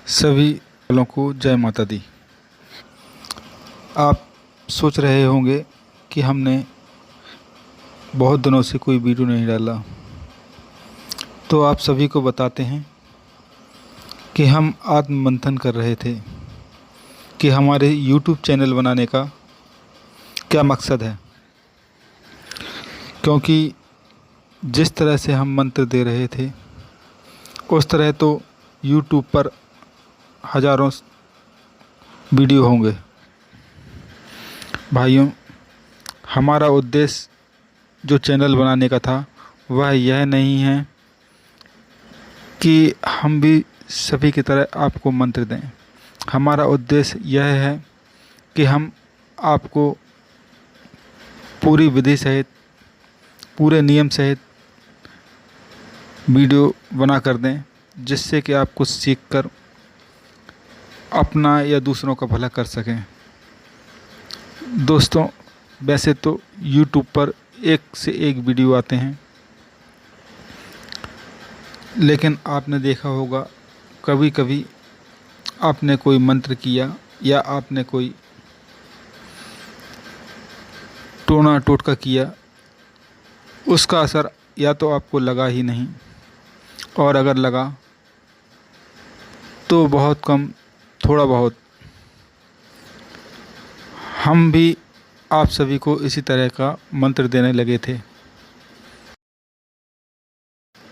सभी वालों को जय माता दी। आप सोच रहे होंगे कि हमने बहुत दिनों से कोई वीडियो नहीं डाला, तो आप सभी को बताते हैं कि हम आत्ममंथन कर रहे थे कि हमारे YouTube चैनल बनाने का क्या मकसद है। क्योंकि जिस तरह से हम मंत्र दे रहे थे उस तरह तो YouTube पर हज़ारों वीडियो होंगे। भाइयों, हमारा उद्देश्य जो चैनल बनाने का था वह यह नहीं है कि हम भी सभी की तरह आपको मंत्र दें। हमारा उद्देश्य यह है कि हम आपको पूरी विधि सहित, पूरे नियम सहित वीडियो बना कर दें, जिससे कि आप कुछ सीख कर अपना या दूसरों का भला कर सकें। दोस्तों, वैसे तो YouTube पर एक से एक वीडियो आते हैं, लेकिन आपने देखा होगा कभी कभी आपने कोई मंत्र किया या आपने कोई टोना टोटका किया, उसका असर या तो आपको लगा ही नहीं, और अगर लगा तो बहुत कम, थोड़ा बहुत। हम भी आप सभी को इसी तरह का मंत्र देने लगे थे,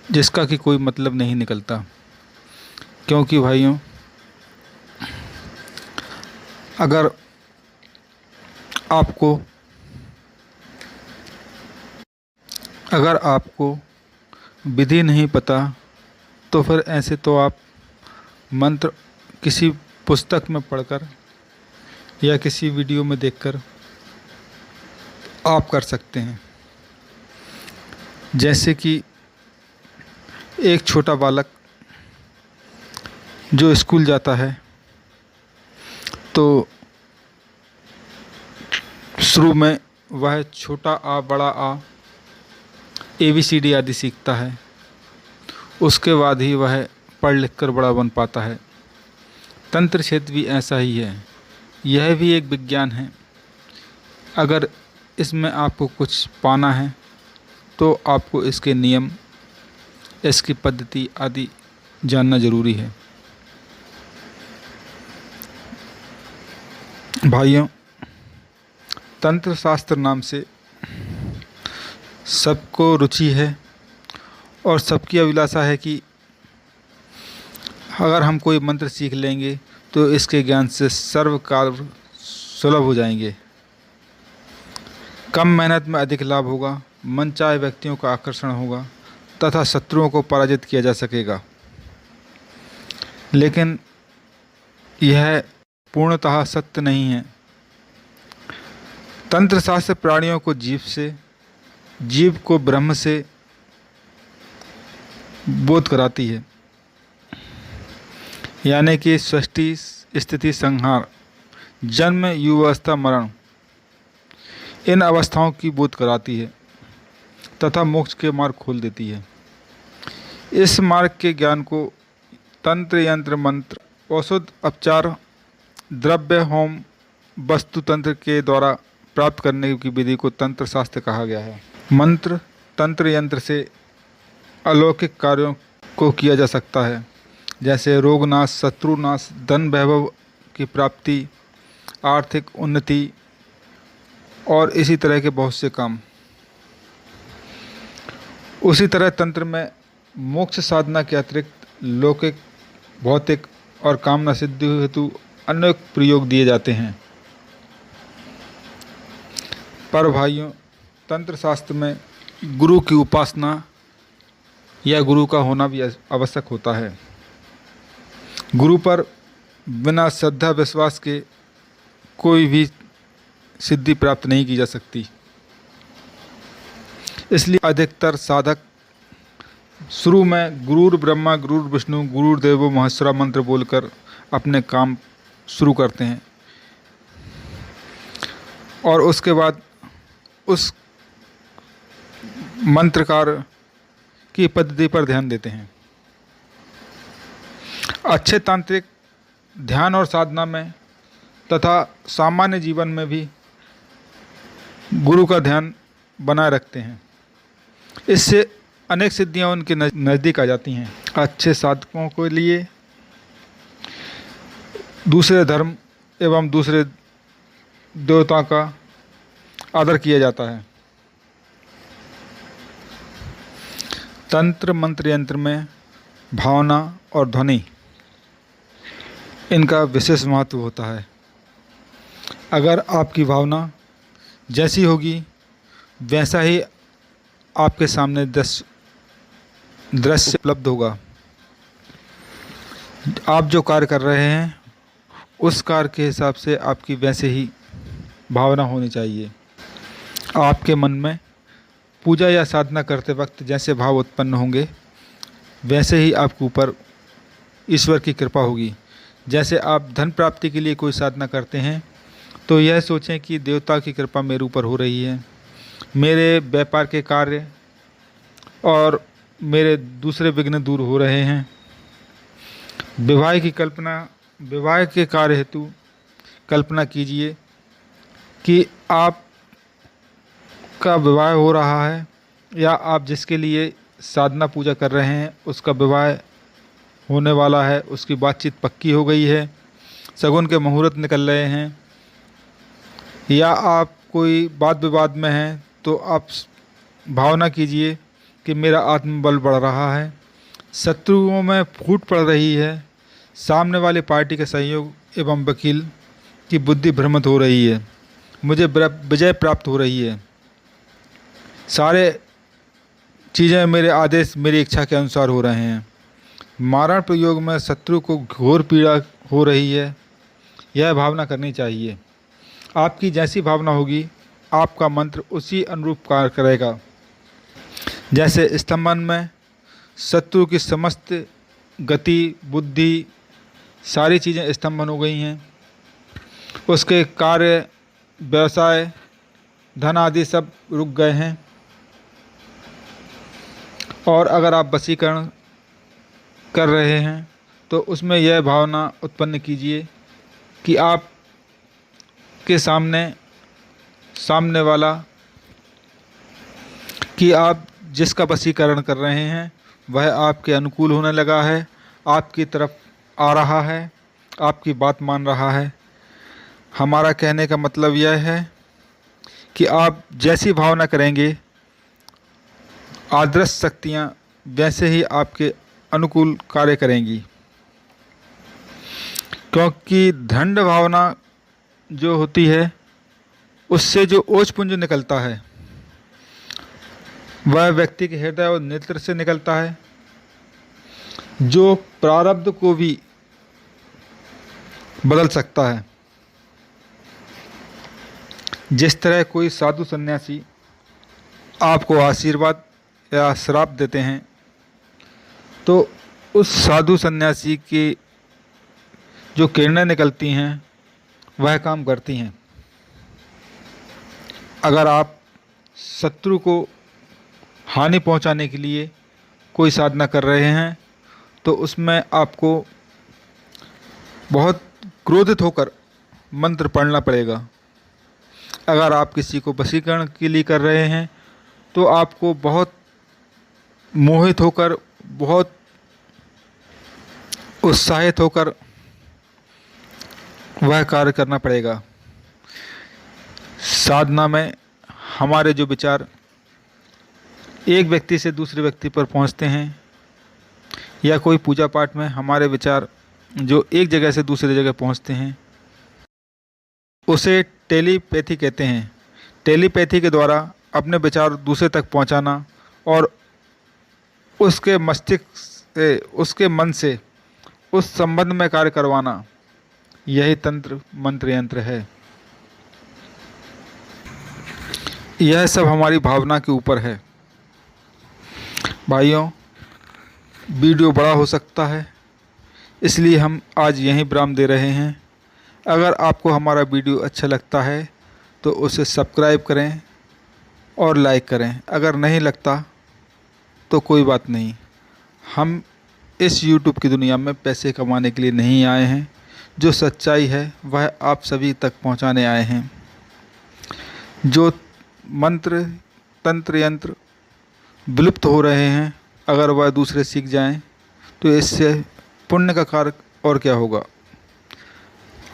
जिसका कि कोई मतलब नहीं निकलता। क्योंकि भाइयों, अगर आपको विधि नहीं पता तो फिर ऐसे तो आप मंत्र किसी पुस्तक में पढ़कर या किसी वीडियो में देखकर आप कर सकते हैं। जैसे कि एक छोटा बालक जो स्कूल जाता है तो शुरू में वह छोटा आ, बड़ा आ, ABCD आदि सीखता है। उसके बाद ही वह पढ़ लिख कर बड़ा बन पाता है। तंत्र क्षेत्र भी ऐसा ही है। यह भी एक विज्ञान है। अगर इसमें आपको कुछ पाना है तो आपको इसके नियम, इसकी पद्धति आदि जानना ज़रूरी है। भाइयों, तंत्र शास्त्र नाम से सबको रुचि है और सबकी अभिलाषा है कि अगर हम कोई मंत्र सीख लेंगे तो इसके ज्ञान से सर्व कार्य सुलभ हो जाएंगे, कम मेहनत में अधिक लाभ होगा, मनचाहे व्यक्तियों का आकर्षण होगा तथा शत्रुओं को पराजित किया जा सकेगा। लेकिन यह पूर्णतः सत्य नहीं है। तंत्र शास्त्र प्राणियों को जीव से, जीव को ब्रह्म से बोध कराती है। यानी कि सृष्टि, स्थिति, संहार, जन्म, युवावस्था, मरण, इन अवस्थाओं की बोध कराती है तथा मोक्ष के मार्ग खोल देती है। इस मार्ग के ज्ञान को तंत्र, यंत्र, मंत्र, औषध, उपचार, द्रव्य, होम, वस्तु तंत्र के द्वारा प्राप्त करने की विधि को तंत्र शास्त्र कहा गया है। मंत्र, तंत्र, यंत्र से अलौकिक कार्यों को किया जा सकता है, जैसे रोगनाश, शत्रुनाश, धन वैभव की प्राप्ति, आर्थिक उन्नति और इसी तरह के बहुत से काम। उसी तरह तंत्र में मोक्ष साधना के अतिरिक्त लौकिक, भौतिक और कामना सिद्धि हेतु अनेक प्रयोग दिए जाते हैं। पर भाइयों, तंत्र शास्त्र में गुरु की उपासना या गुरु का होना भी आवश्यक होता है। गुरु पर बिना श्रद्धा विश्वास के कोई भी सिद्धि प्राप्त नहीं की जा सकती। इसलिए अधिकतर साधक शुरू में गुरुर ब्रह्मा, गुरुर विष्णु, गुरुर्देवो महेश्वरा मंत्र बोलकर अपने काम शुरू करते हैं और उसके बाद उस मंत्रकार की पद्धति पर ध्यान देते हैं। अच्छे तांत्रिक ध्यान और साधना में तथा सामान्य जीवन में भी गुरु का ध्यान बनाए रखते हैं। इससे अनेक सिद्धियां उनके नज़दीक आ जाती हैं। अच्छे साधकों के लिए दूसरे धर्म एवं दूसरे देवताओं का आदर किया जाता है। तंत्र मंत्र यंत्र में भावना और ध्वनि इनका विशेष महत्व होता है। अगर आपकी भावना जैसी होगी वैसा ही आपके सामने दृश्य उपलब्ध होगा। आप जो कार्य कर रहे हैं उस कार्य के हिसाब से आपकी वैसे ही भावना होनी चाहिए। आपके मन में पूजा या साधना करते वक्त जैसे भाव उत्पन्न होंगे वैसे ही आपके ऊपर ईश्वर की कृपा होगी। जैसे आप धन प्राप्ति के लिए कोई साधना करते हैं तो यह सोचें कि देवता की कृपा मेरे ऊपर हो रही है, मेरे व्यापार के कार्य और मेरे दूसरे विघ्न दूर हो रहे हैं। विवाह के कार्य हेतु कल्पना कीजिए कि आप का विवाह हो रहा है या आप जिसके लिए साधना पूजा कर रहे हैं उसका विवाह होने वाला है, उसकी बातचीत पक्की हो गई है, शगुन के मुहूर्त निकल रहे हैं, या आप कोई वाद विवाद में हैं तो आप भावना कीजिए कि मेरा आत्मबल बढ़ रहा है, शत्रुओं में फूट पड़ रही है, सामने वाली पार्टी के सहयोग एवं वकील की बुद्धि भ्रमित हो रही है, मुझे विजय प्राप्त हो रही है, सारे चीज़ें मेरे आदेश मेरी इच्छा के अनुसार हो रहे हैं, मारण प्रयोग में शत्रु को घोर पीड़ा हो रही है। यह भावना करनी चाहिए। आपकी जैसी भावना होगी आपका मंत्र उसी अनुरूप कार्य करेगा। जैसे स्तंभन में शत्रु की समस्त गति बुद्धि सारी चीज़ें स्तंभन हो गई हैं, उसके कार्य व्यवसाय धन आदि सब रुक गए हैं। और अगर आप वशीकरण कर रहे हैं तो उसमें यह भावना उत्पन्न कीजिए कि आप के सामने वाला कि आप जिसका वशीकरण कर रहे हैं वह आपके अनुकूल होने लगा है, आपकी तरफ आ रहा है, आपकी बात मान रहा है। हमारा कहने का मतलब यह है कि आप जैसी भावना करेंगे आदर्श शक्तियाँ वैसे ही आपके अनुकूल कार्य करेंगी। क्योंकि दंड भावना जो होती है उससे जो ओज पुंज निकलता है वह व्यक्ति के हृदय और नेत्र से निकलता है, जो प्रारब्ध को भी बदल सकता है। जिस तरह कोई साधु सन्यासी आपको आशीर्वाद या श्राप देते हैं तो उस साधु सन्यासी की जो किरणें निकलती हैं वह काम करती हैं। अगर आप शत्रु को हानि पहुंचाने के लिए कोई साधना कर रहे हैं तो उसमें आपको बहुत क्रोधित होकर मंत्र पढ़ना पड़ेगा। अगर आप किसी को वशीकरण के लिए कर रहे हैं तो आपको बहुत मोहित होकर बहुत उत्साहित होकर वह कार्य करना पड़ेगा। साधना में हमारे जो विचार एक व्यक्ति से दूसरे व्यक्ति पर पहुंचते हैं या कोई पूजा पाठ में हमारे विचार जो एक जगह से दूसरी जगह पहुंचते हैं उसे टेलीपैथी कहते हैं। टेलीपैथी के द्वारा अपने विचार दूसरे तक पहुंचाना और उसके मस्तिष्क से उसके मन से उस संबंध में कार्य करवाना, यही तंत्र मंत्र यंत्र है। यह सब हमारी भावना के ऊपर है। भाइयों, वीडियो बड़ा हो सकता है इसलिए हम आज यहीं विराम दे रहे हैं। अगर आपको हमारा वीडियो अच्छा लगता है तो उसे सब्सक्राइब करें और लाइक करें। अगर नहीं लगता तो कोई बात नहीं, हम इस YouTube की दुनिया में पैसे कमाने के लिए नहीं आए हैं। जो सच्चाई है वह आप सभी तक पहुंचाने आए हैं। जो मंत्र, तंत्र, यंत्र विलुप्त हो रहे हैं, अगर वह दूसरे सीख जाएं तो इससे पुण्य का कार्य और क्या होगा।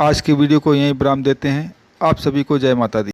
आज की वीडियो को यहीं विराम देते हैं। आप सभी को जय माता दी।